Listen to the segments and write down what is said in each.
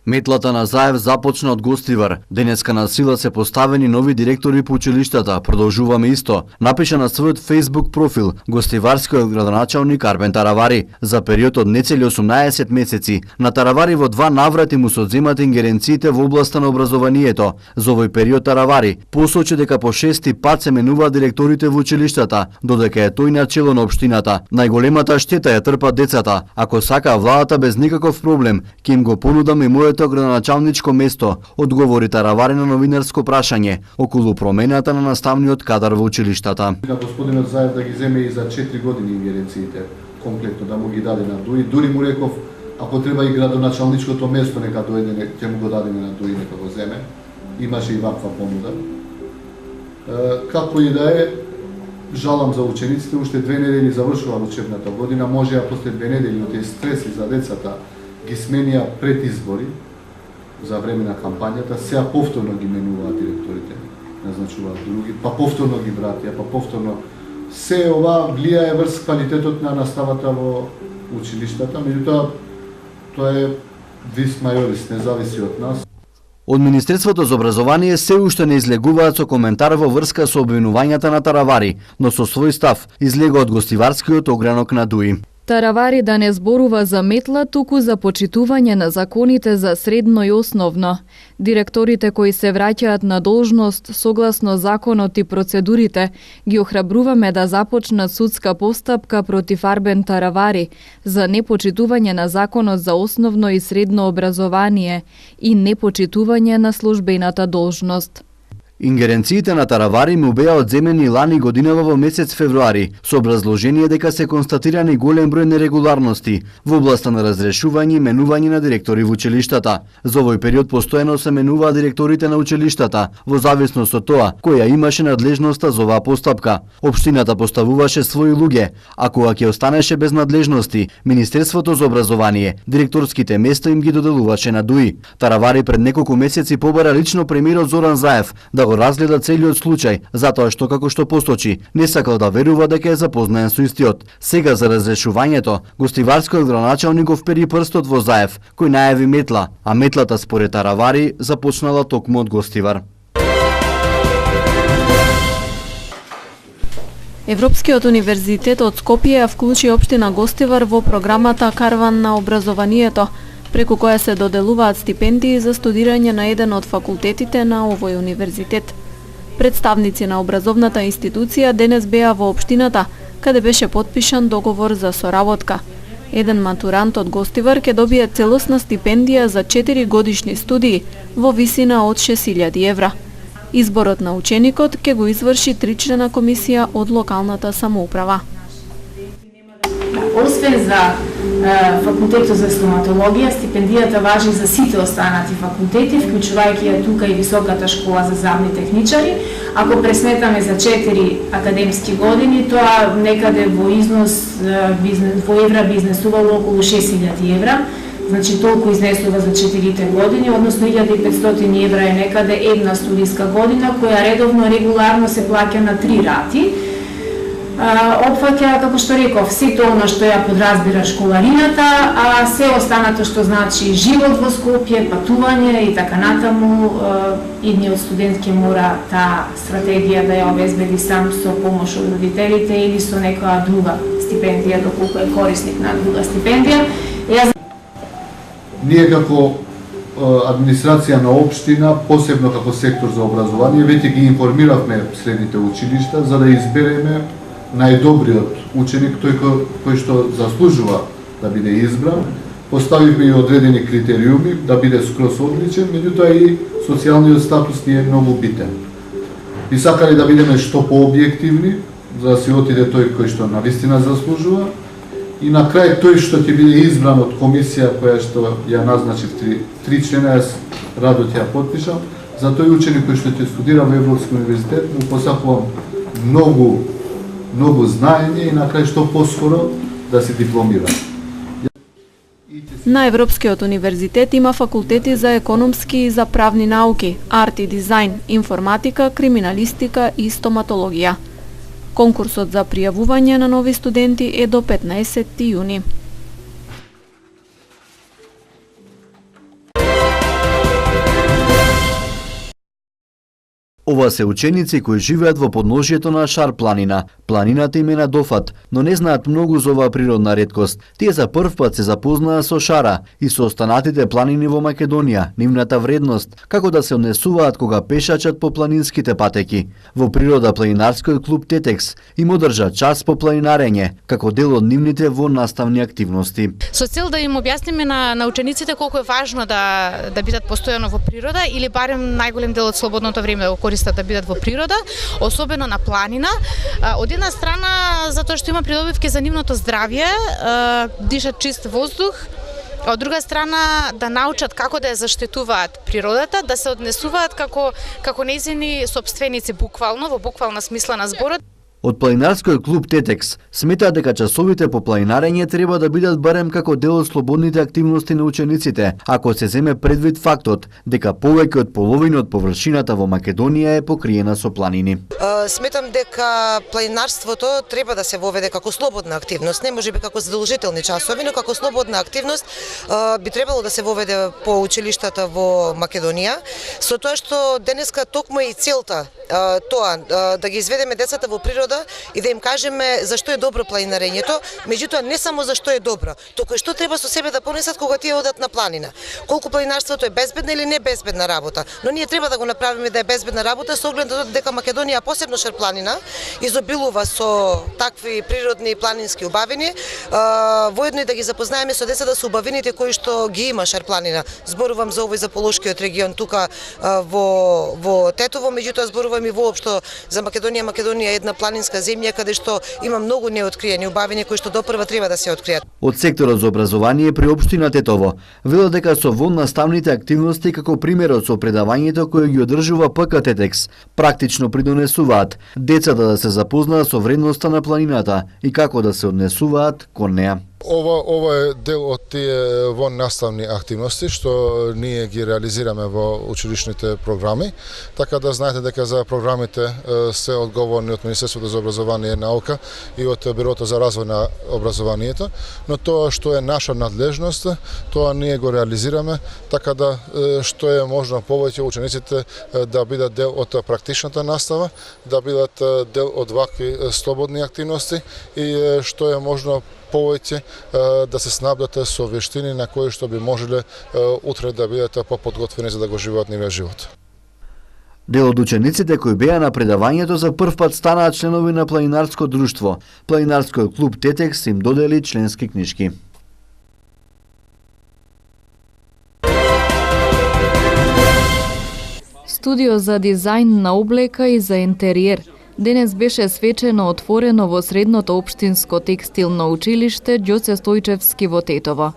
Метлата на Заев започна од Гостивар. Денеска на сила се поставени нови директори по училиштата. Продолжуваме исто. Напиша на својот Facebook профил гостиварскиот градоначалник Арбен Таравари. За период од нецели 18 месеци на Таравари во 2 наврати му се одземат ингеренциите во областа на образованието. За овој период Таравари посочи дека по 6-ти пат се менуваат директорите во училиштата, додека е тој на чело на општината. Најголемата штета ја трпат децата. Ако сака владата без никаков проблем, ќе им го понудам и моето градоначалничко место, одговори Таравари на новинарско прашање околу промената на наставниот кадар во училиштата. Господинот Заев да ги земе и за 4 години ингеренциите, комплетно да му ги даде на Дуи. Дури му реков, ако треба и градоначалничкото место нека дојде, ќе му го дадеме на Дуи, нека го земе. Имаше и ваква понуда. Како и да е, жалам за учениците, уште 2 недели завршува учебната година, може после 2 недели од тие стреси за децата ги сменија пред избори за време на кампањата, сега повторно ги менуваат директорите, назначуваат други, па повторно ги вратија, па повторно. Се ова влијае врз квалитетот на наставата во училиштата, меѓутоа тоа е вис мајорис, не зависи од нас. Од Министерството за образование се уште не излегуваат со коментар во врска со обвинувањата на Таравари, но со свој став излега од гостиварскиот огранок на Дуи. Таравари да не зборува за метла, туку за почитување на законите за средно и основно. Директорите кои се враќаат на должност согласно законот и процедурите, ги охрабруваме да започнат судска постапка против Арбен Таравари за непочитување на законот за основно и средно образование и непочитување на службената должност. Ингеренциите на Таравари му беа одземени лани годинава во месец февруари, со образложение дека се констатирани голем број нерегуларности во областа на разрешување и менување на директори во училиштата. За овој период постојано се менуваат директорите на училиштата, во зависност од тоа која имаше надлежноста за оваа постапка. Општината поставуваше своји луѓе, а кога ќе останеше без надлежности, Министерството за образование директорските места им ги доделуваше на Дуи. Таравари пред неколку месеци побара лично премиерот Зоран Заев да го разгледа целиот случај, затоа што како што посочи, не сакал да верува дека е запознаен со истиот. Сега за разрешувањето, гостиварскиот градоначалник впери прстот во Заев, кој најави метла, а метлата според Таравари започнала токму од Гостивар. Европскиот универзитет од Скопје ја вклучи општина Гостивар во програмата Карван на образованието, преку која се доделуваат стипендии за студирање на еден од факултетите на овој универзитет. Представници на образовната институција денес беа во општината, каде беше потпишан договор за соработка. Еден матурант од Гостивар ќе добие целосна стипендија за 4 годишни студии во висина од 6.000 евра. Изборот на ученикот ќе го изврши 3-члена комисија од локалната самоуправа. Освен за факултетот за стоматологија, стипендијата важи за сите останати факултети, вклучувајќи ја тука и Високата школа за забни техничари. Ако пресметаме за 4 академски години, тоа некаде во износ во евра би изнесувало околу 6.000 евра. Значи толку изнесува за 4 години, односно 1.500 евра е некаде една студиска година, која редовно регуларно се плаќа на 3 рати. Опфаќа, како што реков, сето она што ја подразбира школарината, а се останато што значи живот во Скопје, патување и така натаму, идниот студент ќе мора таа стратегија да ја обезбеди сам со помош од родителите или со некоја друга стипендија, доколку е корисник на друга стипендија. Ние како администрација на општина, посебно како сектор за образование, веќе ги информиравме средните училишта за да избереме најдобриот ученик, тој кој што заслужува да биде избран. Поставивме и одредени критериуми да биде скроз одличен, меѓутоа и социјалниот статус ни е многу битен. И сакале да бидеме што пообјективни, за да се отиде тој кој што навистина заслужува, и на крај тој што ќе биде избран од комисија која што ја назначи 3 члена, јас радо ќе ја потпишам, за тој ученик кој што ќе студира во Европски универзитет, му посакувам многу знаење и на крај што поскоро да се дипломира. На Европскиот универзитет има факултети за економски и за правни науки, арт и дизајн, информатика, криминалистика и стоматологија. Конкурсот за пријавување на нови студенти е до 15 јуни. Ова се ученици кои живеат во подножјето на Шар планина. Планината им е на дофат, но не знаат многу за оваа природна реткост. Тие за прв пат се запознаа со Шара и со останатите планини во Македонија, нивната вредност, како да се однесуваат кога пешачат по планинските патеки. Во природа планинарскиот клуб Тетекс им одржа час по планинарење, како дел од нивните наставни активности. Со цел да им објасниме на учениците колку е важно да бидат постојано во природа или барем најголем дел од слободното време да го користат да бидат во природа, особено на планина. Од една страна затоа што има придобивки за нивното здравје, дишат чист воздух, а од друга страна да научат како да ја заштитуваат природата, да се однесуваат како нејзини сопственици буквално, во буквална смисла на зборот. Од планинарскиот клуб Тетекс сметаат дека часовите по планинарење треба да бидат барем како дел од слободните активности на учениците, ако се земе предвид фактот дека повеќе од половина од површината во Македонија е покриена со планини. Сметам дека планинарството треба да се воведе како слободна активност, не можеби како задолжителни часови, но како слободна активност би требало да се воведе по училиштата во Македонија, со тоа што денеска токму и целта тоа да ги изведеме децата во природа и да им кажеме зашто е добро планинарењето, меѓутоа не само зашто е добро, туку и што треба со себе да понесат кога тие одат на планина. Колку планинарството е безбедна или не безбедна работа, но ние треба да го направиме да е безбедна работа со оглед дека Македонија, посебно Шар планина, изобилува со такви природни и планински убавини, воедно и да ги запознаеме со децата со убавините кои што ги има Шар планина. Зборувам за овој за Полошкиот регион тука во Тетово, меѓутоа зборувам и воопшто за Македонија. Македонија е една планинска земја каде што има многу неоткриени убавини кои што допрва треба да се откријат. Од секторот за образование при општина Тетово велат дека со наставните активности како примерот со предавањето кој ги одржува ПК Тетекс практично придонесуваат децата да се запознаат со вредноста на планината и како да се однесуваат кон неа. Ова е дел од тие наставни активности што ние ги реализираме во училишните програми, така да знаете дека за програмите се одговорни од Министерството за образование и наука и од Бирото за развој на образованието, но тоа што е наша надлежност, тоа ние го реализираме, така да што е можно повеќе учениците да бидат дел од практичната настава, да бидат дел од вакви слободни активности и што е можно повеќе да се снабдат со вештини на кои што би можеле утре да бидат поподготвени за да го живеат нивниот живот. Дел од учениците кои беа на предавањето за прв пат станаа членови на планинарско друштво. Планинарскиот клуб Тетекс им додели членски книжки. Студио за дизајн на облека и за интериер денес беше свечено отворено во средното општинско текстилно училиште Ѓоце Стојчевски во Тетово.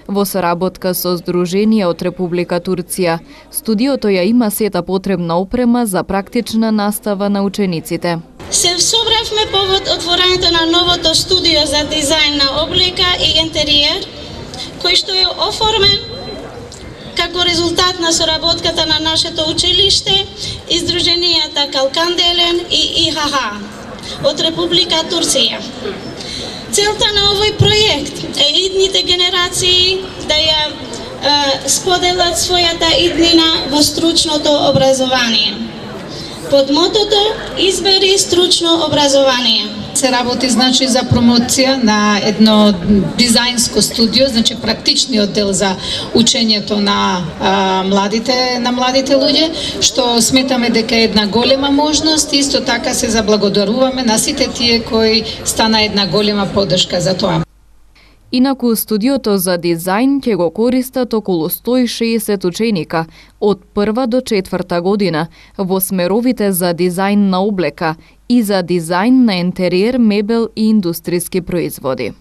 Во соработка со Здружение од Република Турција, студиото ја има сета потребна опрема за практична настава на учениците. Се собравме повод отворањето на новото студио за дизајн на облека и интериер, кој што е оформен како резултат на соработката на нашето училиште и Здруженијата Калканделен и ИХХ од Република Турција. Целта на овој проект е идните генерации да ја споделат својата иднина во стручното образование. Под мотото избери стручно образование. Се работи за промоција на едно дизајнско студио, практичниот дел за учењето на младите луѓе, што сметаме дека е една голема можност, исто така се заблагодаруваме на сите тие кои стана една голема поддршка за тоа. Инаку студиото за дизајн ќе го користат околу 160 ученика од 1 до 4 година во смеровите за дизајн на облека и за дизајн на интериер, мебел и индустријски производи.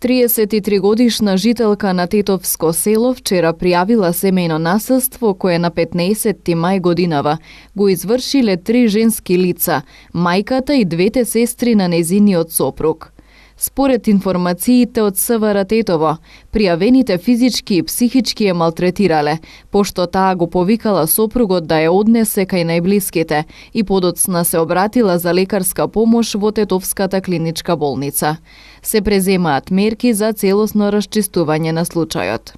33-годишна жителка на Тетовско село вчера пријавила семејно насилство кое на 15 мај годинава го извршиле 3 женски лица, мајката и двете сестри на незиниот сопруг. Според информациите од СВР Тетово, пријавените физички и психички ја малтретирале, пошто таа го повикала сопругот да ја однесе кај најблиските и подоцна се обратила за лекарска помош во Тетовската клиничка болница. Се преземаат мерки за целосно расчистување на случајот.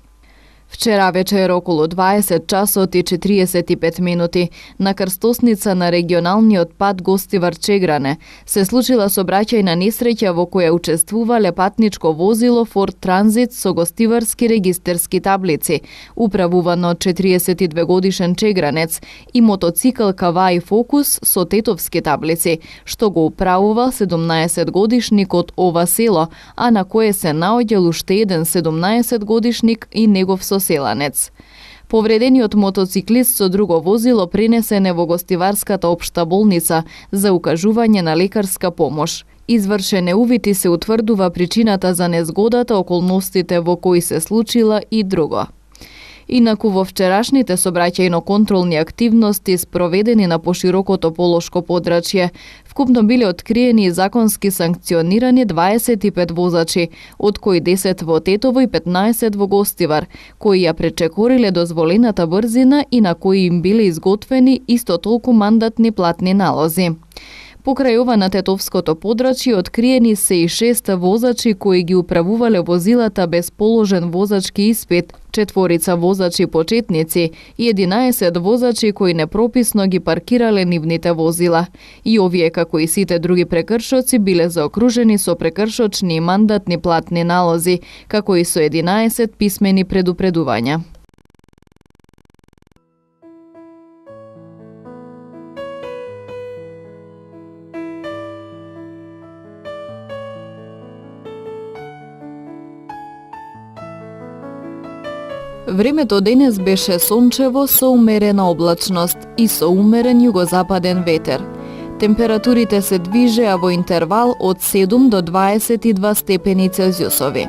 Вчера вечер околу 20 часот и 45 минути на крстосница на регионалниот пат Гостивар Чегране се случила сообраќајна несреќа во која учествувале патничко возило Ford Transit со гостиварски регистерски таблици, управувано од 42 годишен чегранец, и мотоцикл Каваи Фокус со тетовски таблици, што го управувал 17 годишник од ова село, а на кое се наоѓал уште еден 17 годишник и негов соселанец. Повредениот мотоциклист со друго возило пренесен е во Гостиварската општа болница за укажување на лекарска помош. Извршен е увид и се утврдува причината за незгодата, околностите во кои се случила и друго. Инаку во вчерашните сообраќајно-контролни активности спроведени на поширокото полошко подрачје, вкупно биле откриени и законски санкционирани 25 возачи, од кои 10 во Тетово и 15 во Гостивар, кои ја пречекориле дозволената брзина и на кои им биле изготвени исто толку мандатни платни налози. Покрај ова на тетовското подрачје откриени се и 6 возачи кои ги управувале возилата без положен возачки испит, 4 возачи почетници и 11 возачи кои непрописно ги паркирале нивните возила. И овие, како и сите други прекршоци, биле заокружени со прекршочни и мандатни платни налози, како и со 11 писмени предупредувања. Времето денес беше сончево со умерена облачност и со умерен југозападен ветер. Температурите се движеа во интервал од 7 до 22 степени Целзиусови.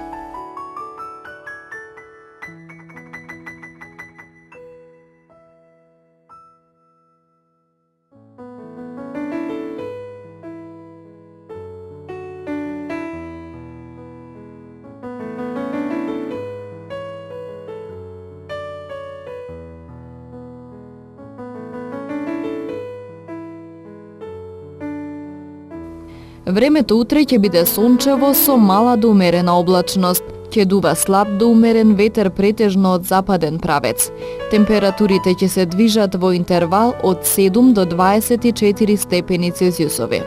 Времето утре ќе биде сончево со мала до умерена облачност. Ќе дува слаб до умерен ветер претежно од западен правец. Температурите ќе се движат во интервал од 7 до 24 степени Целзиусови.